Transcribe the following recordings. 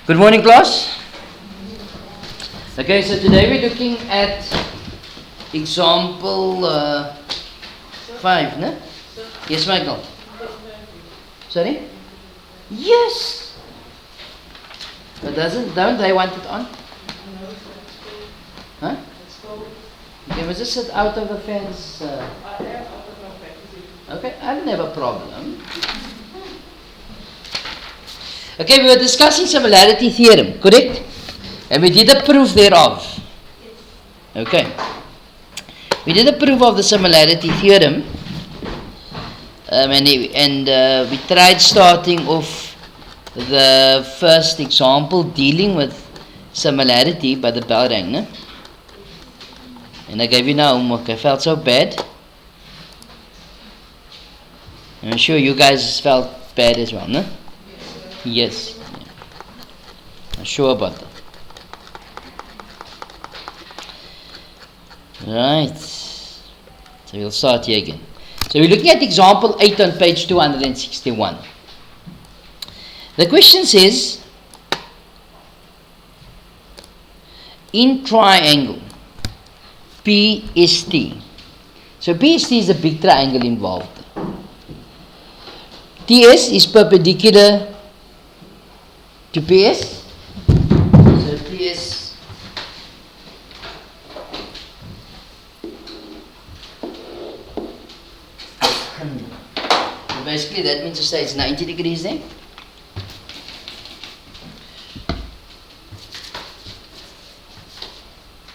Good morning, class. Okay, so today we're looking at example 5, no? Yes, Michael? Sorry? Yes! But don't they want it on? Huh? Okay, we just sit out of the fence. Okay, I don't have a problem. Okay, we were discussing similarity theorem, correct? And we did a proof thereof. Okay. We did a proof of the similarity theorem. And we tried starting off the first example dealing with similarity, but the bell rang, no? And I gave you now homework. I felt so bad. I'm sure you guys felt bad as well, no? Yes. I'm sure about that. Right. So we'll start here again. So we're looking at example 8 on page 261. The question says, in triangle PST. So PST is the big triangle involved. TS is perpendicular to PS. So PS so basically that means to say it's 90 degrees there.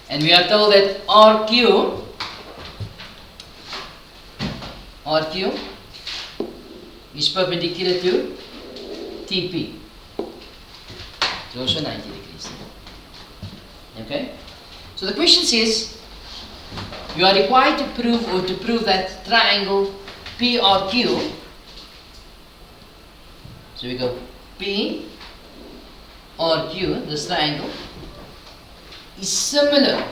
And we are told that RQ is perpendicular to TP. It's also 90 degrees. Okay? So the question says, you are required to prove that triangle PRQ. So we go PRQ, this triangle, is similar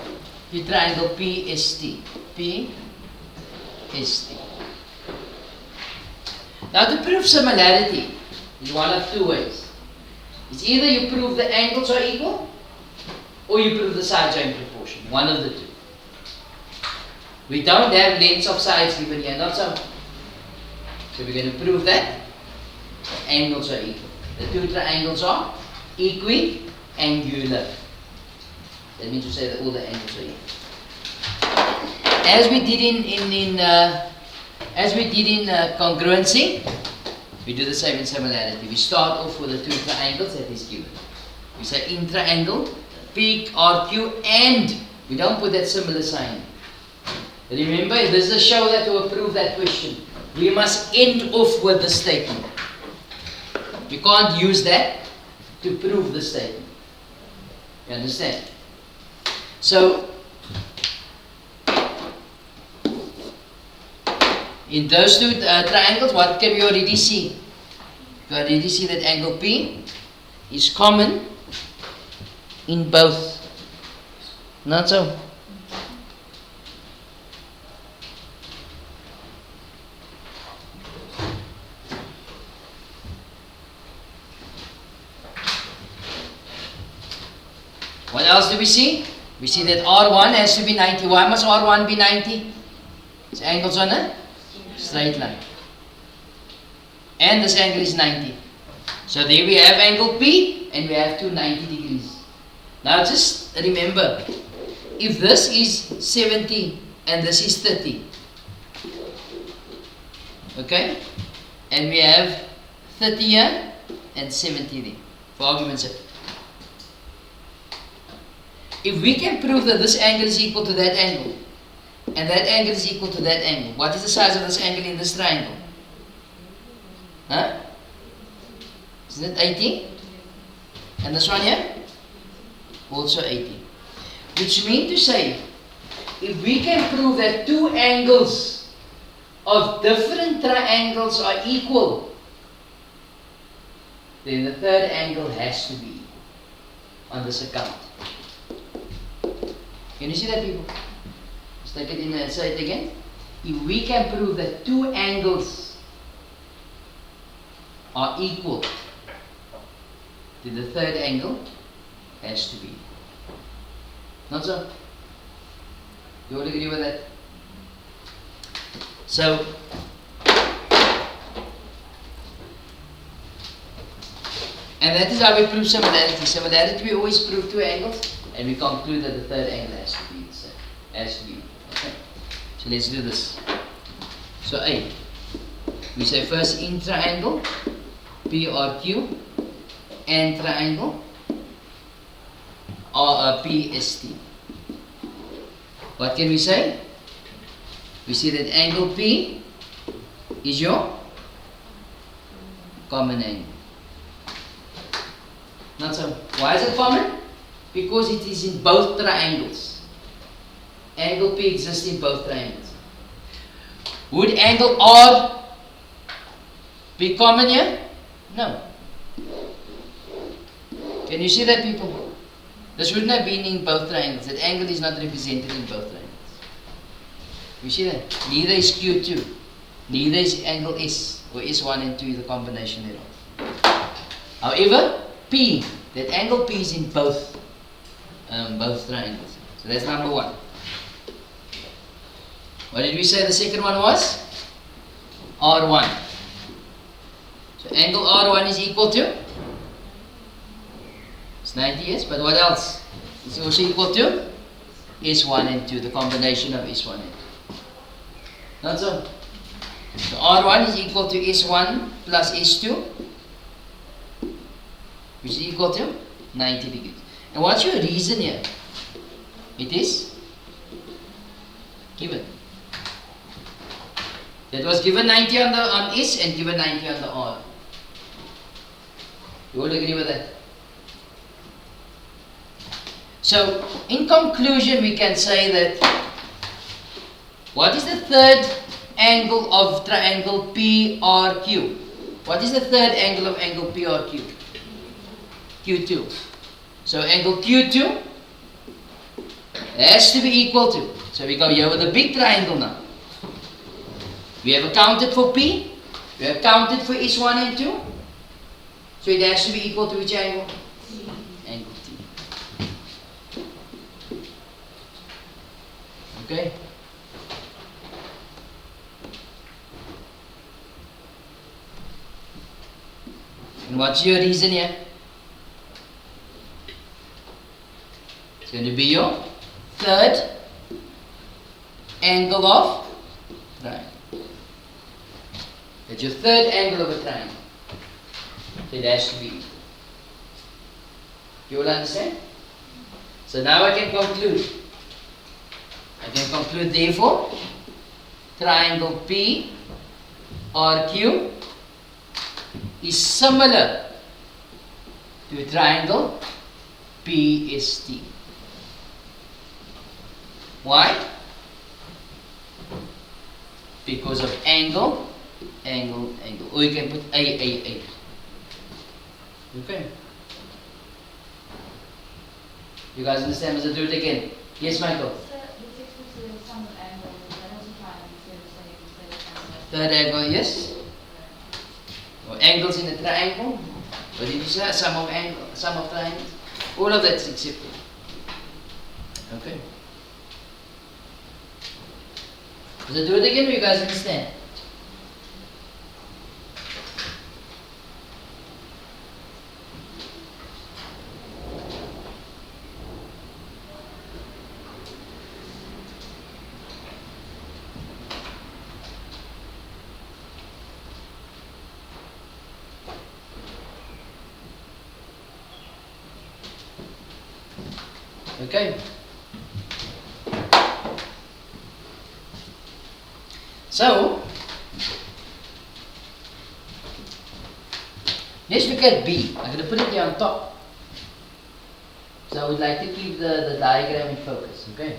to triangle PST. PST. Now to prove similarity is one of two ways. It's either you prove the angles are equal, or you prove the sides are in proportion. One of the two. We don't have lengths of sides given here, not so. So we're going to prove that the angles are equal. The two triangles are equiangular. That means to say that all the angles are equal. As we did in congruency, we do the same in similarity. We start off with the two triangles that is given. We say in triangle, PRQ, and we don't put that similar sign. Remember, this is a show that will prove that question. We must end off with the statement. You can't use that to prove the statement. You understand? So, in those two triangles, what can we already see? You already see that angle P is common in both. Not so? What else do we see? We see that R1 has to be 90. Why must R1 be 90? Its angle's on a straight line. And this angle is 90. So there we have angle P and we have two 90 degrees. Now just remember, if this is 70 and this is 30, okay, and we have 30 here and 70 there, for argument's sake. If we can prove that this angle is equal to that angle, and that angle is equal to that angle, what is the size of this angle in this triangle? Huh? Isn't it 80? And this one here? Also 80. Which means to say, if we can prove that two angles of different triangles are equal, then the third angle has to be equal on this account. Can you see that, people? Let's take it in say it again. If we can prove that two angles are equal, then the third angle has to be. Not so? You all agree with that? So, and that is how we prove similarity. Similarity, we always prove two angles, and we conclude that the third angle has to be the same. Has to be. Okay. So let's do this. So A, we say first in triangle, PRQ, and triangle, PST. What can we say? We see that angle P is your common angle. Not so. Why is it common? Because it is in both triangles. Angle P exists in both triangles. Would angle R be common here? No. Can you see that, people? This wouldn't have been in both triangles. That angle is not represented in both triangles. You see that? Neither is Q2. Neither is angle S, or S1 and 2 is the combination thereof. However, P, that angle P is in both triangles. So that's number one. What did we say the second one was? R1. So angle R1 is equal to? It's 90, yes, but what else? It's also equal to S1 and 2, the combination of S1 and 2. Not so? So R1 is equal to S1 plus S2, which is equal to 90 degrees. And what's your reason here? It is given. That was given 90 on S and given 90 on the R. You all agree with that? So, in conclusion, we can say that what is the third angle of triangle PRQ? What is the third angle of angle PRQ? Q2. So angle Q2 has to be equal to. So we go here with a big triangle now. We have accounted for P. We have accounted for S1 and 2. So it has to be equal to which angle? T. Angle T. Okay. And what's your reason here? It's going to be your third angle of triangle. That's your third angle of a triangle. So it has to be equal. You all understand? So now I can conclude. I can conclude therefore, triangle P or Q is similar to a triangle PST. Why? Because of angle, angle, angle. Or you can put A. Okay. You guys understand? Let's do it again. Yes, Michael? Third angle, yes? Or angles in a triangle. What did you say? Sum of triangles. All of that's accepted. Okay. Let's do it again. You guys understand? Okay. So, let's look at B. I'm going to put it here on top. So I would like to keep the diagram in focus. Okay.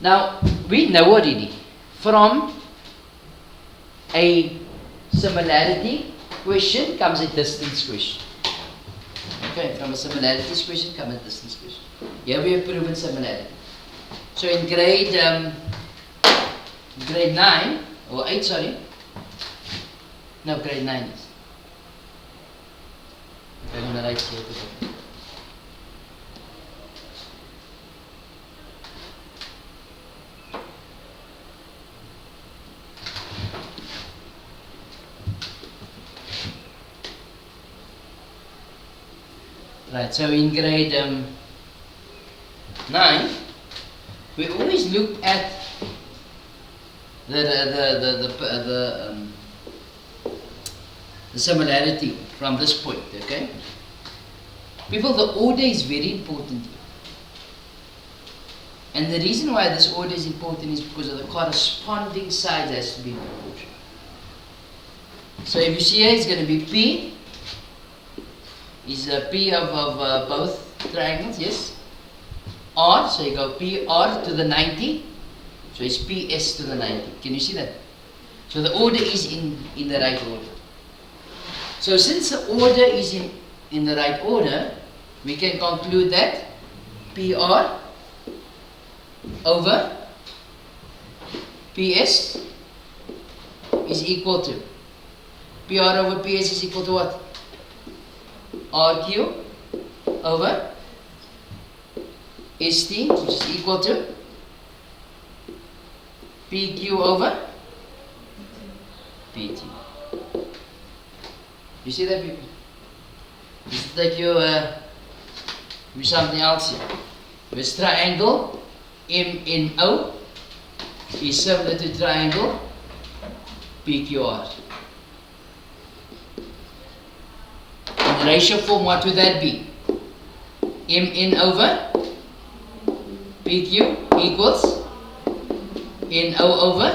Now, we know already from a similarity question comes a distance question. Okay, from a similarities question comes a distance question. Here we have proven similarity. So in grade 9 or 8, sorry. No, grade 9 is. gonna write here today. Right, so in grade 9, we always look at the similarity from this point, okay? People, the order is very important here. And the reason why this order is important is because of the corresponding sides has to be in proportion. So if you see here, it's going to be P is P of both triangles, yes? R, so you go PR to the 90, so it's PS to the 90. Can you see that? So the order is in the right order. So since the order is in the right order, we can conclude that PR over PS is equal to, PR over PS is equal to what? RQ over ST, which is equal to PQ over PT. You see that, people? This is like you do something else here. This triangle MNO is similar to triangle PQR. In the ratio form, what would that be? MN over PQ equals NO over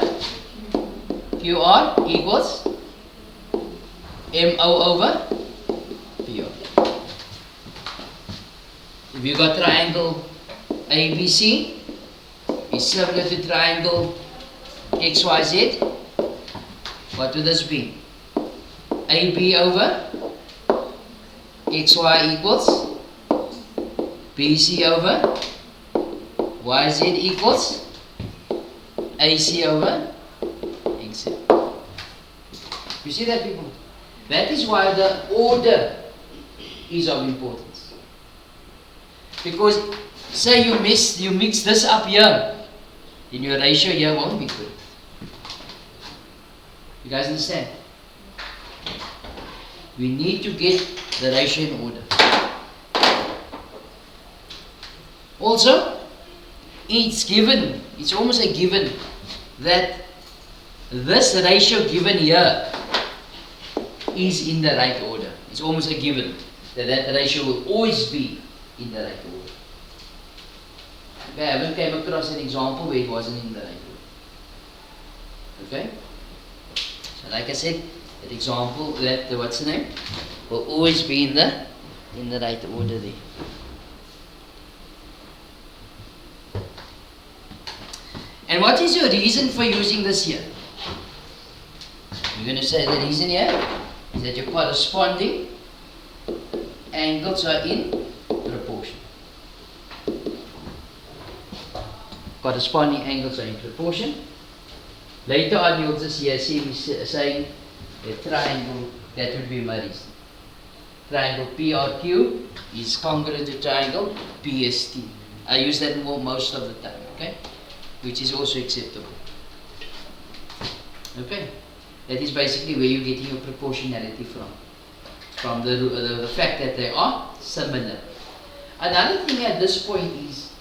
QR equals MO over PR. If you got triangle ABC is similar to triangle XYZ, what would this be? AB over XY equals BC over YZ equals AC over XZ. You see that, people? That is why the order is of importance. Because say you mix this up here, then your ratio here won't be good. You guys understand? We need to get the ratio in order. Also, it's almost a given that this ratio given here is in the right order. It's almost a given that that ratio will always be in the right order. Okay, I haven't came across an example where it wasn't in the right order. Okay? So like I said, that example, that what's the name, will always be in the right order there. And what is your reason for using this here? You're going to say the reason here is that your corresponding angles are in proportion. Corresponding angles are in proportion. Later on you'll just see me saying a triangle, that would be my reason. Triangle PRQ is congruent to triangle PST. I use that most of the time, okay? Which is also acceptable. Okay? That is basically where you're getting your proportionality from the fact that they are similar. Another thing at this point is,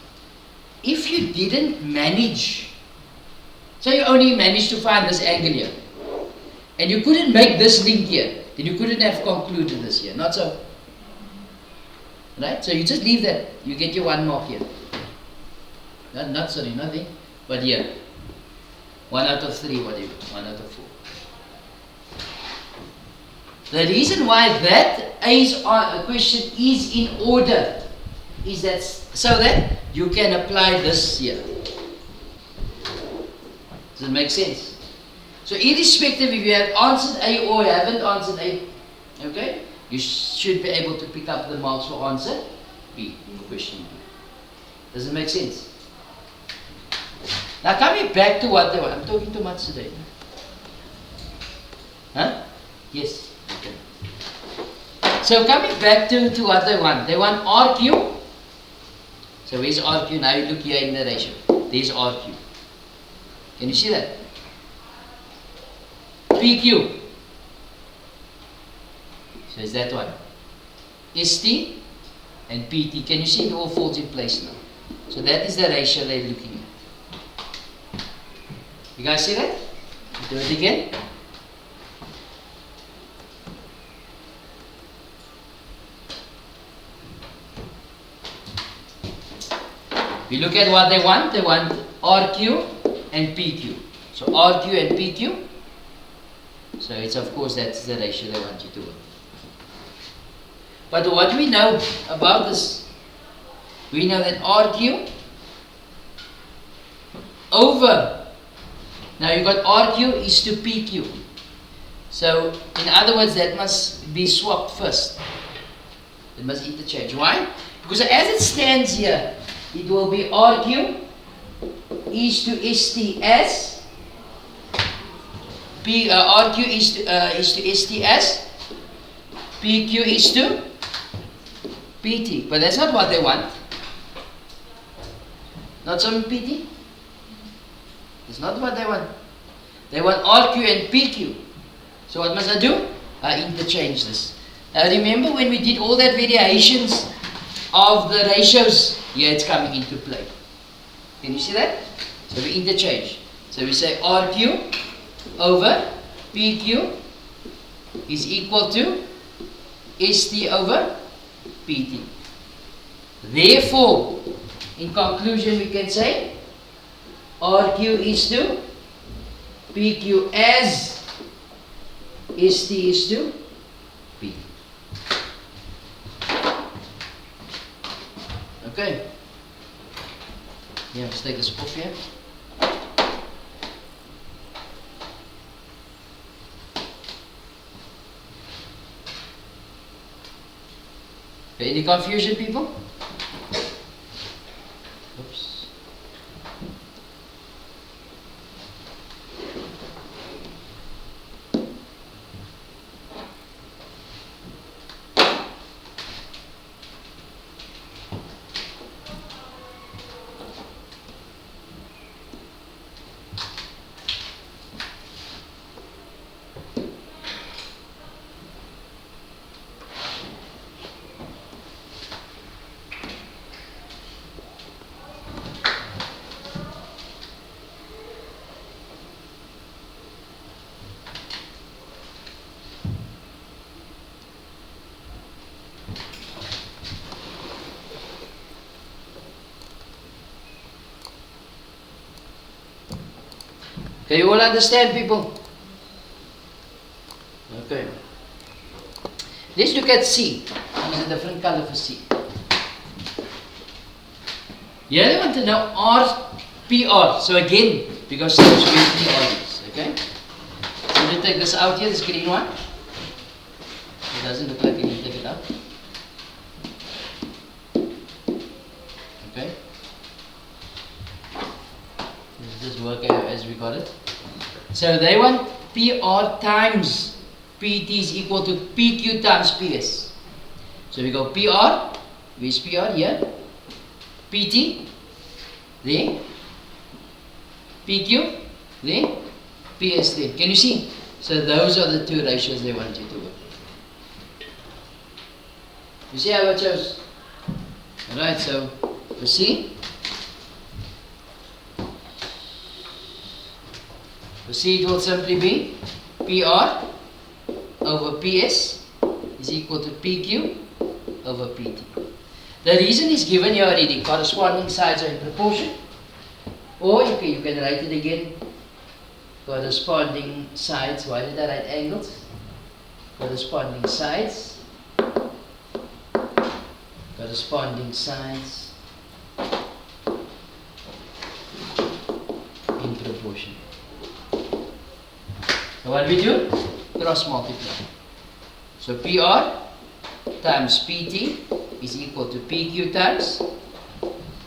if you didn't manage, say you only managed to find this angle here, and you couldn't make this link here, then you couldn't have concluded this here. Not so. Right? So you just leave that. You get your 1 mark here. Nothing. But here. 1 out of 3, whatever. 1 out of 4. The reason why that question is in order is that so that you can apply this here. Does it make sense? So irrespective if you have answered A or you haven't answered A, okay, you should be able to pick up the marks for answer B, for question B. Does it make sense? Now coming back to what they were, I'm talking too much today. Huh? Yes. Okay. so coming back to what they want. They want RQ. So where's RQ? Now you look here in the ratio. There's RQ. Can you see that? PQ. So is that one. ST and PT. Can you see it all falls in place now? So that is the ratio they're looking at. You guys see that? Do it again. We look at what they want. They want RQ and PQ. So RQ and PQ. So it's of course that's the ratio they want you to work. But what we know about this, we know that RQ over, now you got RQ is to PQ. So in other words, that must be swapped first. It must interchange. Why? Because as it stands here, it will be RQ is to ST as RQ is to ST as PQ is to PT. But that's not what they want. Not some PT. It's not what they want. They want RQ and PQ. So what must I do? I interchange this. Now remember when we did all that variations of the ratios, here it's coming into play. Can you see that? So we interchange. So we say RQ over PQ is equal to ST over PT. Therefore, in conclusion we can say RQ is to PQ as ST is to PT. Okay. Yeah, let's take this off here. Okay, any confusion, people? Oops. Okay, you all understand, people? Okay. Let's look at C. Use a different color for C. Here they want to know PR. So again, because there's where PR is. Okay? So I'm going to take this out here, this green one. It doesn't look like I need to take it out. Okay? Let's just work out as we got it. So they want PR times PT is equal to PQ times PS. So we go PR, where's PR here? PT, there. PQ, there. PS there. Can you see? So those are the two ratios they want you to work. You see how it shows? Alright, so you see? You see, it will simply be PR over PS is equal to PQ over PT. The reason is given here already. Corresponding sides are in proportion. Or you can write it again. Corresponding sides. Why did I write angles? Corresponding sides. Corresponding sides in proportion. So what we do? Cross multiply. So PR times PT is equal to PQ times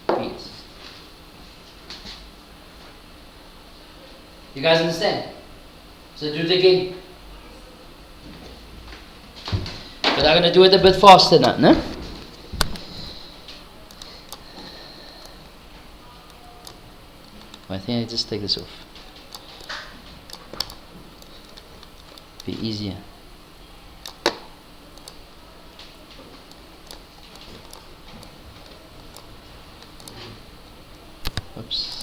PS. You guys understand? So do it again. But I'm going to do it a bit faster now, no? I think I just take this off. Be easier. Oops.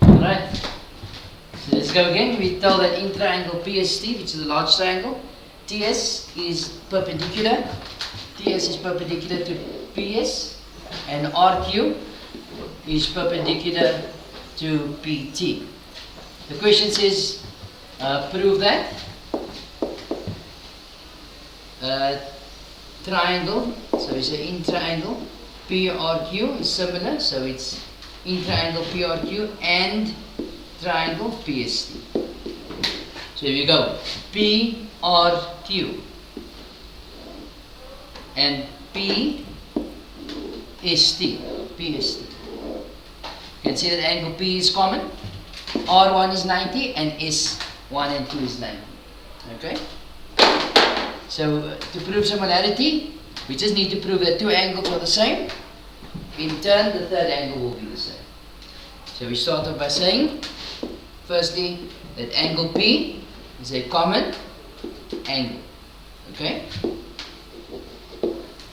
Alright, so let's go again. We tell that in triangle PST, which is a large triangle, TS is perpendicular. TS is perpendicular to PS, and RQ is perpendicular to PT. The question says, prove that triangle, so we say in triangle PRQ is similar, so it's in triangle PRQ and triangle PST. So here we go, PRQ and PST. You can see that angle P is common, R1 is 90 and S1 and 2 is 90. Okay? So to prove similarity, we just need to prove that two angles are the same. In turn, the third angle will be the same. So we start off by saying, firstly, that angle P is a common angle. Okay?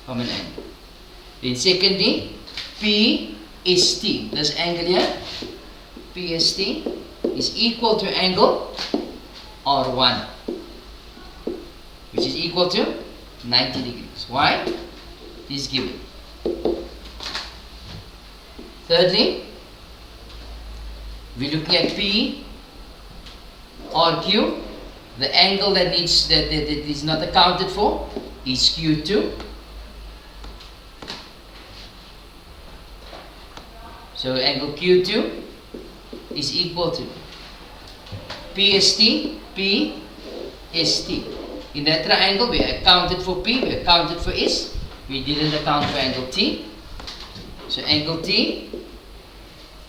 Common angle. Then secondly, PST, this angle here, PST is equal to angle R1, which is equal to 90 degrees. Why? It is given. Thirdly, we're looking at PRQ. The angle that is not accounted for is Q2. So angle Q2 is equal to PST. In that triangle, we accounted for P, we accounted for S, we didn't account for angle T. So angle T,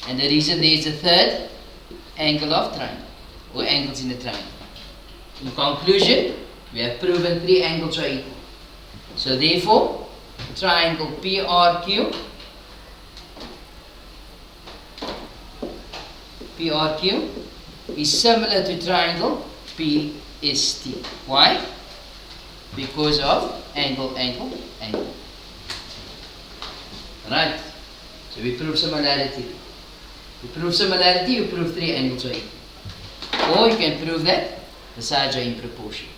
and the reason there is a third angle of triangle, or angles in the triangle. In conclusion, we have proven three angles are equal. So therefore, triangle PRQ is similar to triangle PST. Why? Because of angle. Right. So we prove similarity. You prove similarity, you prove three angles are equal. Or you can prove that the sides are in proportion.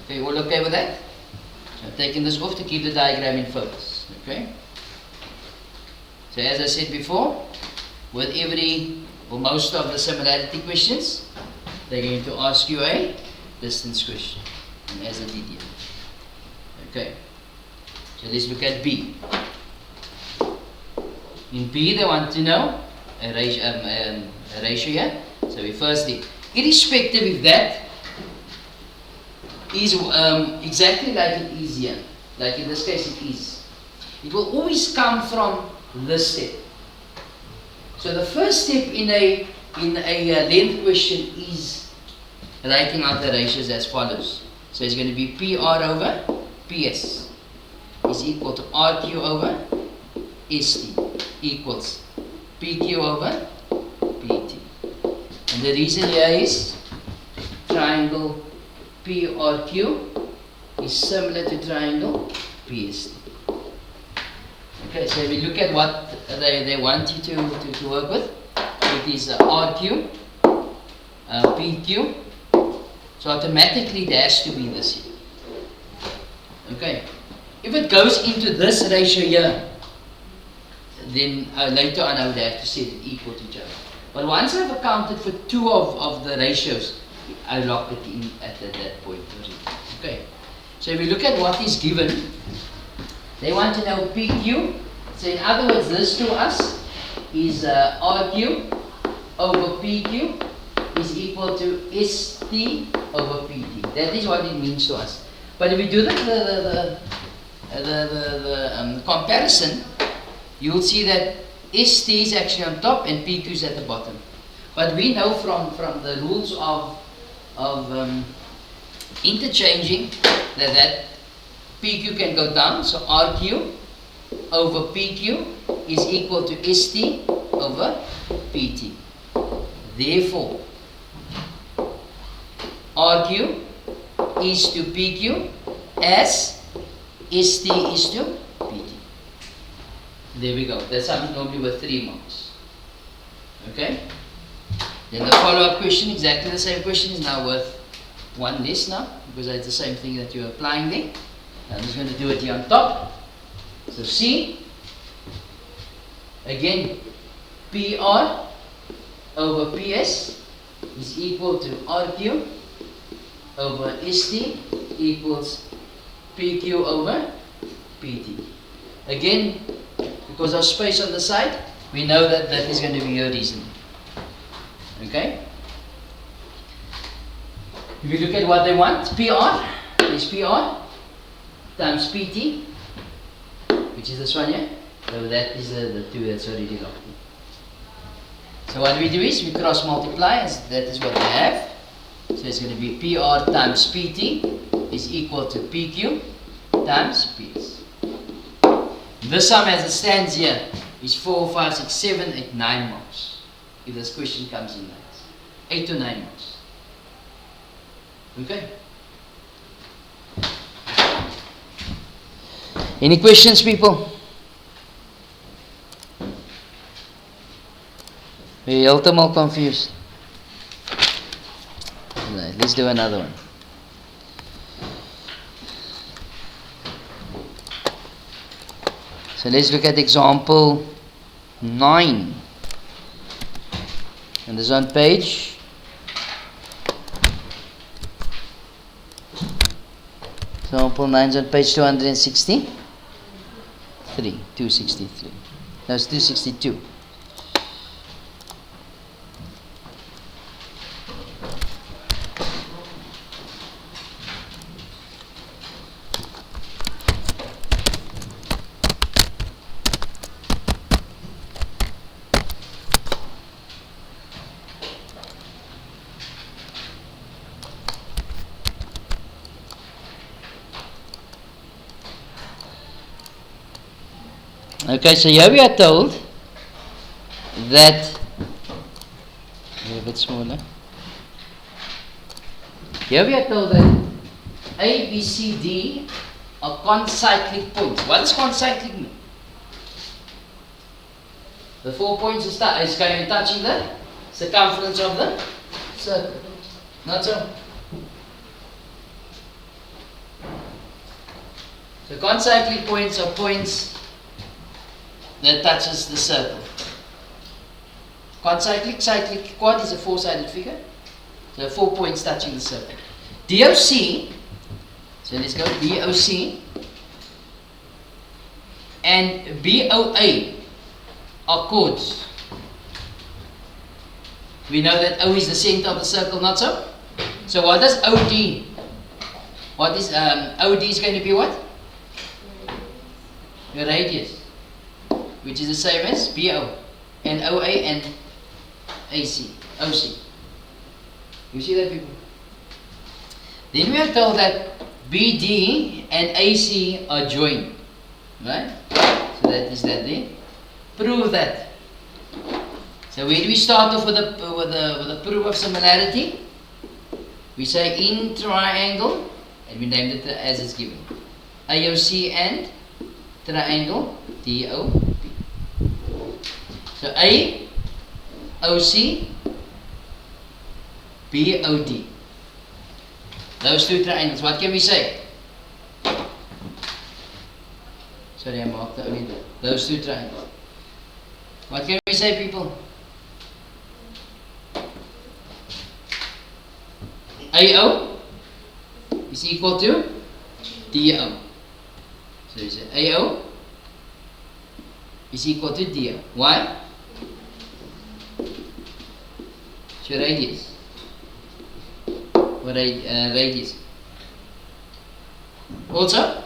Okay, all okay with that? So I'm taking this off to keep the diagram in focus. Okay? So as I said before, with every or most of the similarity questions, they're going to ask you a distance question, and as I did here. Okay, so let's look at B. In B, they want to know a ratio here. So we firstly, irrespective if that is exactly like it is here, like in this case it is, it will always come from this step. So the first step in a length question is writing out the ratios as follows. So it's going to be PR over PS is equal to RQ over ST equals PQ over PT. And the reason here is triangle PRQ is similar to triangle PST. Okay, so we look at what they want you to work with. It is RQ, PQ. So automatically there has to be this here. Okay, if it goes into this ratio here, then later on I would have to set it equal to each other. But once I've accounted for two of the ratios, I lock it in at that point. Okay, so if we look at what is given, they want to know PQ, So in other words, this to us is RQ over PQ is equal to ST over PT. That is what it means to us. But if we do the comparison, you'll see that ST is actually on top and PQ is at the bottom. But we know from the rules of interchanging that PQ can go down, so RQ over PQ is equal to ST over PT. Therefore, RQ is to PQ as ST is to PT. There we go. That's something normally worth 3 marks. Okay? Then the follow-up question, exactly the same question, is now worth 1 less now, because it's the same thing that you're applying there. I'm just going to do it here on top. So C, again, PR over PS is equal to RQ over ST equals PQ over PT. Again, because of space on the side, we know that that is going to be your reason. Okay? If you look at what they want, PR is PR times PT, which is this one here. So that is the 2 that's already locked in. So what we do is we cross multiply, as that is what they have. So it's going to be PR times PT is equal to PQ times PS. The sum as it stands here is 4, 5, 6, 7, 8, 9 marks. If this question comes in like this. 8 to 9 marks. Okay? Any questions, people? We're ultimately confused. Right, let's do another one. So let's look at example 9. And this is on page example 9 is on page 263. 263. That's 262. Okay, so here we are told that, a bit smaller. Here we are told that A, B, C, D are concyclic points. What does concyclic mean? The 4 points is going touching the circumference of the circle. Not so. So concyclic points are points that touches the circle. Concyclic, cyclic, quad is a 4-sided figure. So 4 points touching the circle. DOC, so let's go DOC and BOA are chords. We know that O is the center of the circle, not so? So what does OD? What is OD is going to be what? Your radius, which is the same as BO and OA and AC, OC. You see that, people? Then we are told that BD and AC are joined, right? So that is that there. Prove that. So where do we start off with the proof of similarity? We say in triangle, and we named it as is given. AOC and triangle DOP. So A, OC, BOD. Those two triangles. What can we say? Sorry, I marked the only those two triangles. What can we say, people? AO is equal to DO. So you say AO is equal to DO. Why? It's your radius. What radius? Also,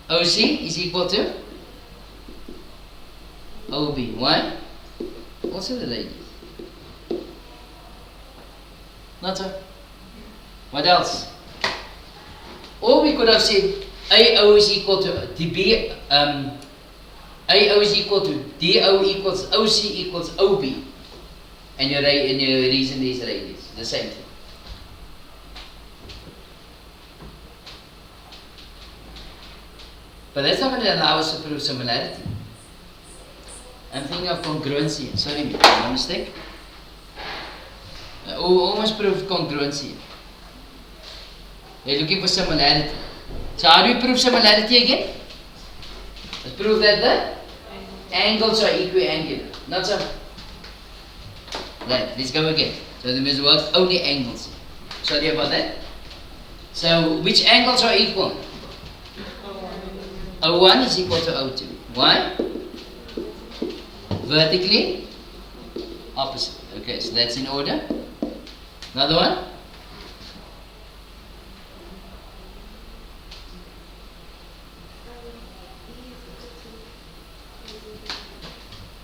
OC is equal to OB. Why? Also the radius. Not so. What else? Or we could have said AO is equal to DB. AO is equal to DO equals OC equals OB, and your reason is radius. The same thing. But that's not going to allow us to prove similarity. I'm thinking of congruency. Sorry, my mistake. We almost proved congruency. We're looking for similarity. So how do we prove similarity again? Let's prove that the angles are equiangular. Not so. Right, let's go again. So there must work only angles. Sorry about that. So which angles are equal? O1 is equal to O2. Why? Vertically opposite. Okay, so that's in order. Another one.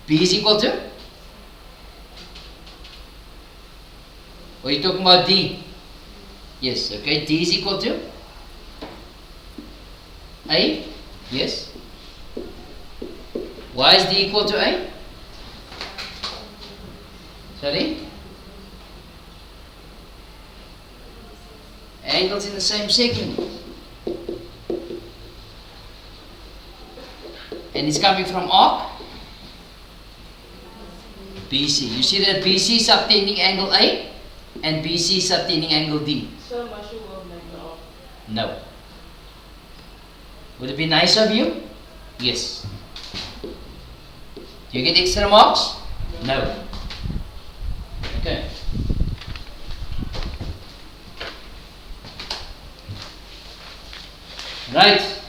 B is equal to? Or are you talking about D? Yes, okay. D is equal to? A? Yes. Why is D equal to A? Sorry? Angles in the same segment. And it's coming from arc BC. You see that BC subtending angle A and BC subtending angle D. So much you will make the arc. No. Would it be nice of you? Yes. Do you get extra marks? No. Okay. Right.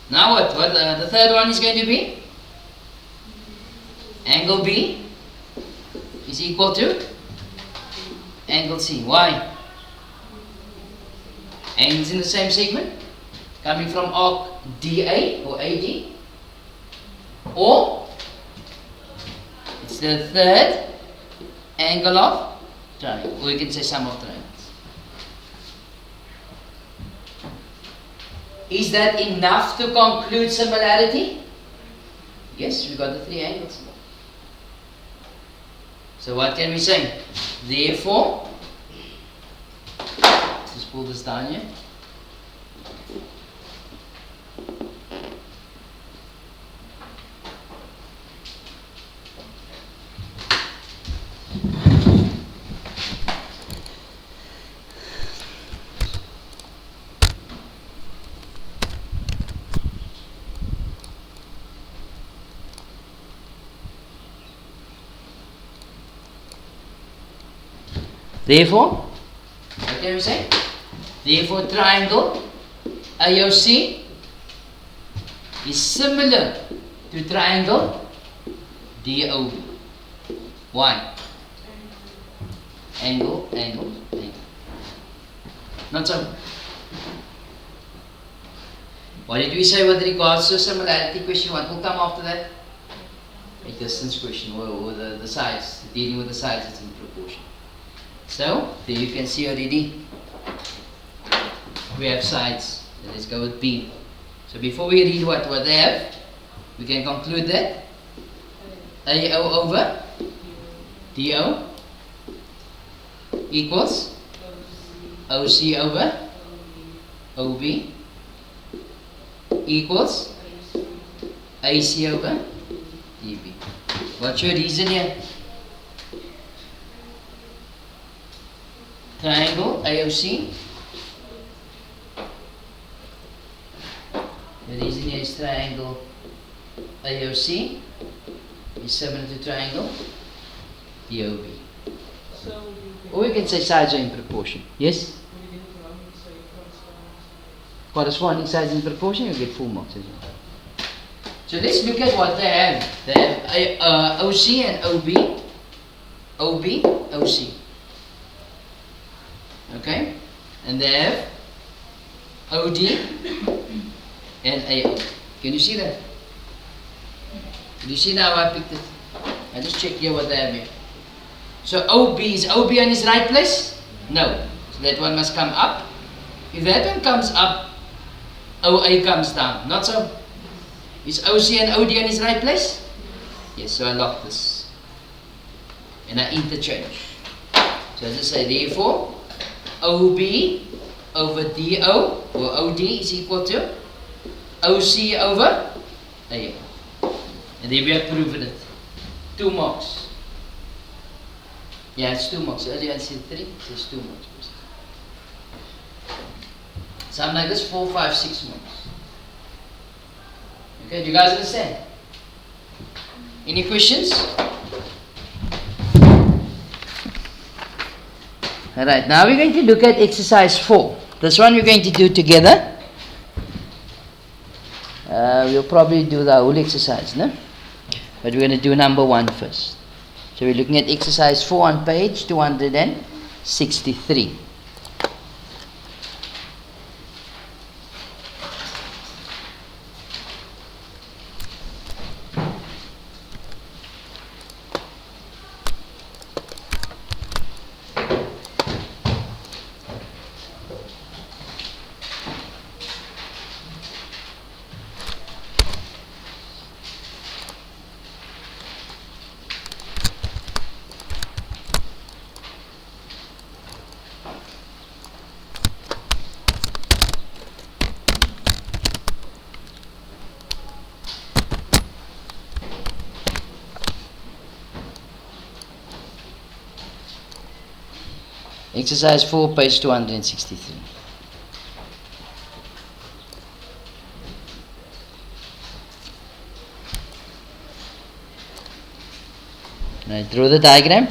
Now what? The third one is going to be? Angle B is equal to angle C. Why? Angles in the same segment, coming from arc DA or AD, or it's the third angle of triangle, or you can say sum of triangles. Is that enough to conclude similarity? Yes, we got the three angles. So what can we say? Therefore, let's pull this down here. Therefore, what can we say? Therefore, triangle AOC is similar to triangle DOB. Why? Angle, angle, angle. Not so. What did we say with regards to similarity question? What will come after that? A distance question, or the sides, dealing with the sides, it's in proportion. So, there you can see already we have sides. So let's go with B. So before we read what they have, we can conclude that AO over DO equals OC over OB equals AC over DB. What's your reason here? Triangle AOC. The reason here is triangle AOC is similar to triangle DOB. So Or we can say sides are in proportion. Yes? Corresponding sides in proportion, you get full marks as well. So let's look at what they have. They have OC and OB. OB, OC. Okay? And they have OD and AO. Can you see that? Can you see now I picked it? I just check here what they have here. So OB, is OB on his right place? No. So that one must come up. If that one comes up, OA comes down. Not so. Is OC and OD on his right place? Yes, so I lock this. And I interchange. So I just say therefore OB over DO or OD is equal to OC over AO. And there we have proven it. 2 marks. Yeah, it's 2 marks. Earlier I said 3, so it's 2 marks. Something like this, 4, 5, 6 marks. Okay, do you guys understand? Any questions? Alright, now we're going to look at exercise 4. This one we're going to do together. We'll probably do the whole exercise, no? But we're going to do number 1 first. So we're looking at exercise 4 on page 263. Exercise 4, page 263. Can I draw the diagram?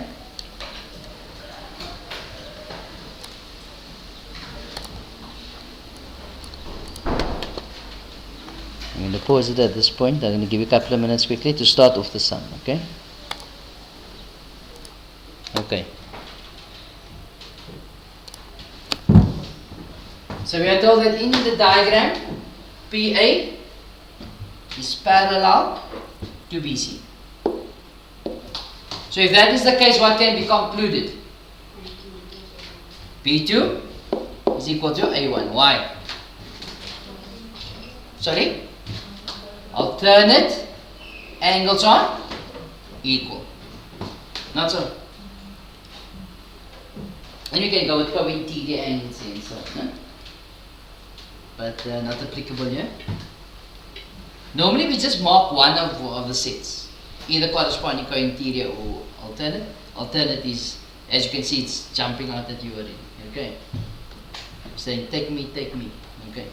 I'm going to pause it at this point. I'm going to give you a couple of minutes quickly to start off the sum, okay? Okay. So we are told that in the diagram, PA is parallel to BC. So if that is the case, what can be concluded? P2 is equal to A1. Why? Sorry? Alternate angles are equal. Not so. And you can go with probably interior angles and so on. No? But not applicable here. Normally we just mark one of the sets, either corresponding co-interior or alternate. Alternate is, as you can see, it's jumping out at you already. Okay, saying take me, okay.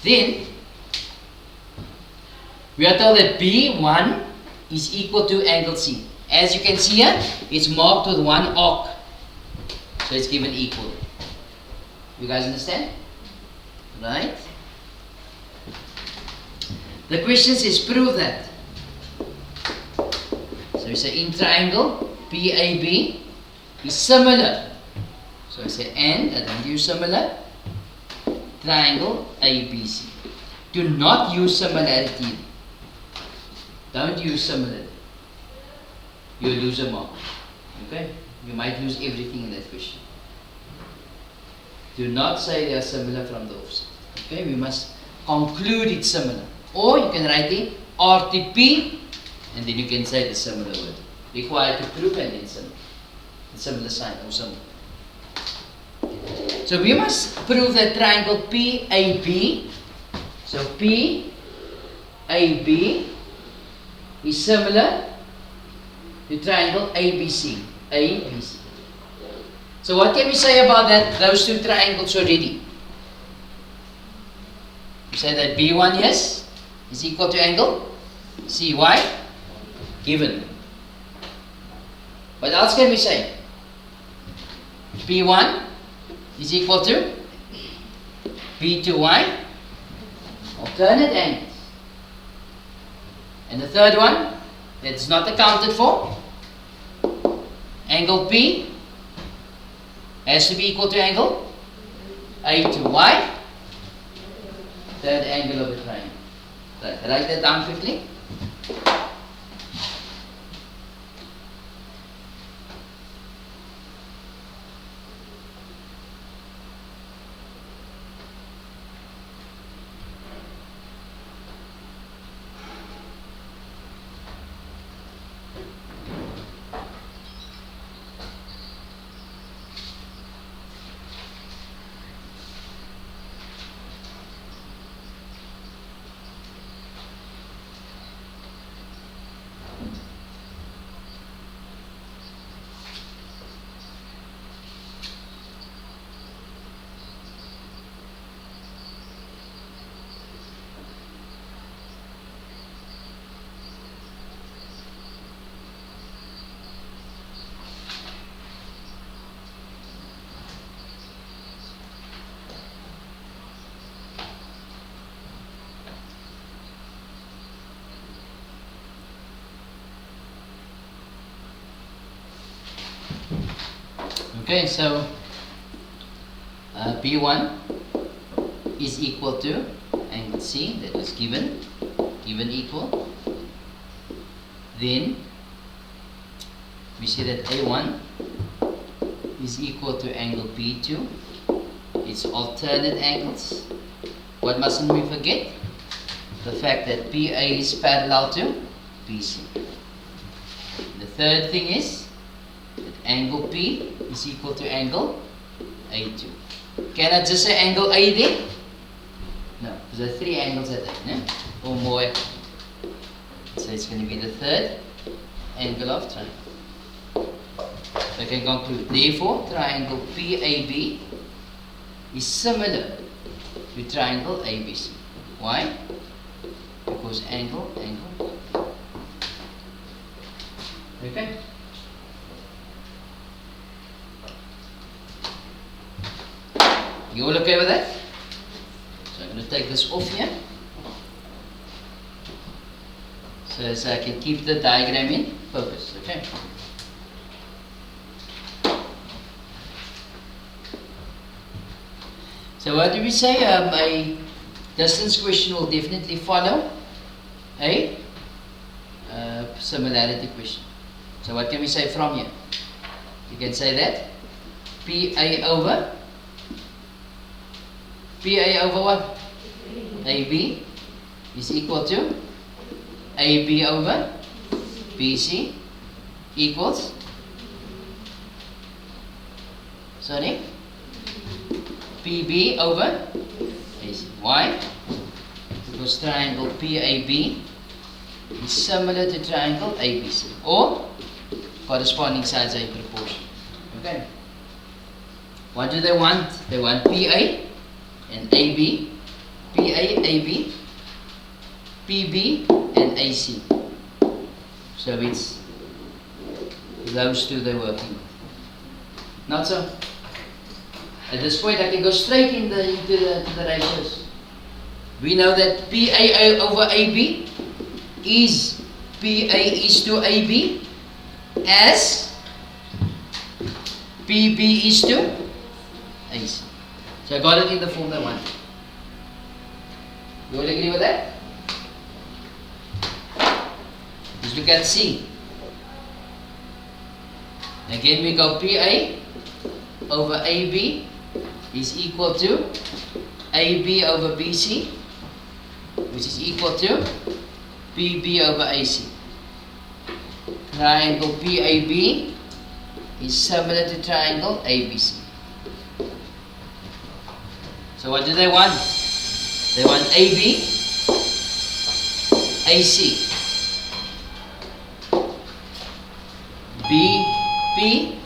Then we are told that B1 is equal to angle C. As you can see here, it's marked with one arc, so it's given equal. You guys understand? Right? The question says prove that. So we say in triangle PAB is similar. So I say and, I don't use similar, triangle ABC. Do not use similarity. Don't use similarity. You'll lose a mark. Okay? You might lose everything in that question. Do not say they are similar from the offset. Okay, we must conclude it's similar. Or you can write the RTP and then you can say the similar word. Required to prove and then similar. The similar sign or similar. So we must prove that triangle PAB. So PAB is similar to triangle ABC. ABC. So what can we say about that? Those two triangles already. We say that B1 yes is equal to angle CY given. What else can we say? B1 is equal to B2Y alternate angles. And the third one, that's not accounted for, angle P has to be equal to angle A2. Third angle of the triangle. Right, write that down quickly. Okay, so B1 is equal to angle C, that was given equal. Then we see that A1 is equal to angle B2. It's alternate angles. What mustn't we forget? The fact that PA is parallel to BC. The third thing is that angle P is equal to angle A2. Can I just say angle A there? No, because there are three angles at that, no? Or more. So it's going to be the third angle of triangle. So I can conclude. Therefore, triangle PAB is similar to triangle ABC. Why? Because angle. Okay? You all okay with that? So I'm going to take this off here. So I can keep the diagram in focus. Okay? So what do we say? A distance question will definitely follow a similarity question. So what can we say from here? You can say that PA over what? AB is equal to AB over BC equals, sorry, PB over AC. Why? Because triangle PAB is similar to triangle ABC, or corresponding sides are in proportion. Okay. What do they want? They want PA and AB, PA, AB, PB and AC. So it's those two they're working with. Not so. At this point I can go straight into the ratios. We know that PA over AB is PA is to AB as PB is to AC. So I got it in the form I want. You all agree with that? Let's look at C. Again we go PA over AB is equal to AB over BC, which is equal to PB over AC. Triangle PAB is similar to triangle ABC. So what do they want? They want AB, AC, BP.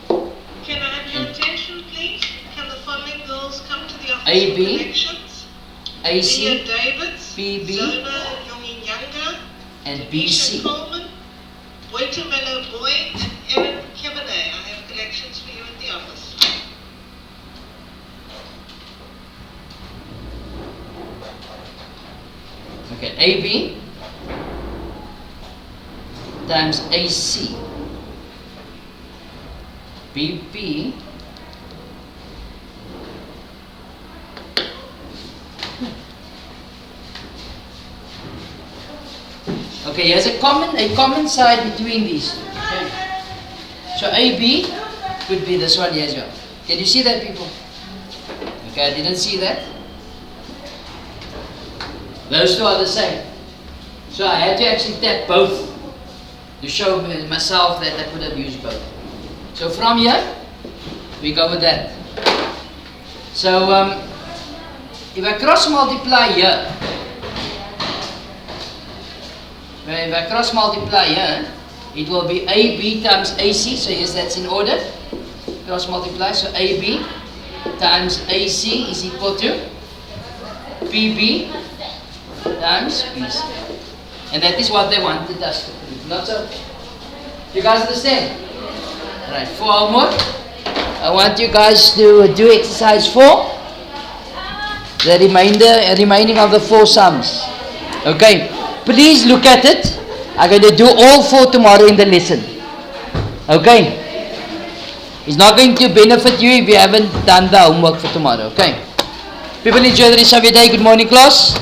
Can I have your attention, please? Can the following girls come to the office AB, for connections? AC, Leah Davids, PB, Zona Yonginyanga, and Keisha BC. Coleman, Waitermello Boyd, and Erin Kevinay. I have collections for you at the office. AB times AC. BP okay, here's a common side between these two. Okay. So AB could be this one here as well. Can you see that, people? Okay, I didn't see that. Those two are the same. So I had to actually tap both to show myself that I could have used both. So from here, we go with that. So if I cross multiply here, if I cross multiply here, it will be AB times AC. So yes, that's in order. Cross multiply. So AB times AC is equal to PB times BC. And that is what they wanted us to prove. Not so. You guys understand? Right, for homework, I want you guys to do exercise 4. The remaining of the 4 sums. Okay. Please look at it. I'm going to do all 4 tomorrow in the lesson. Okay. It's not going to benefit you if you haven't done the homework for tomorrow. Okay. People, enjoy the rest of your day. Good morning, class.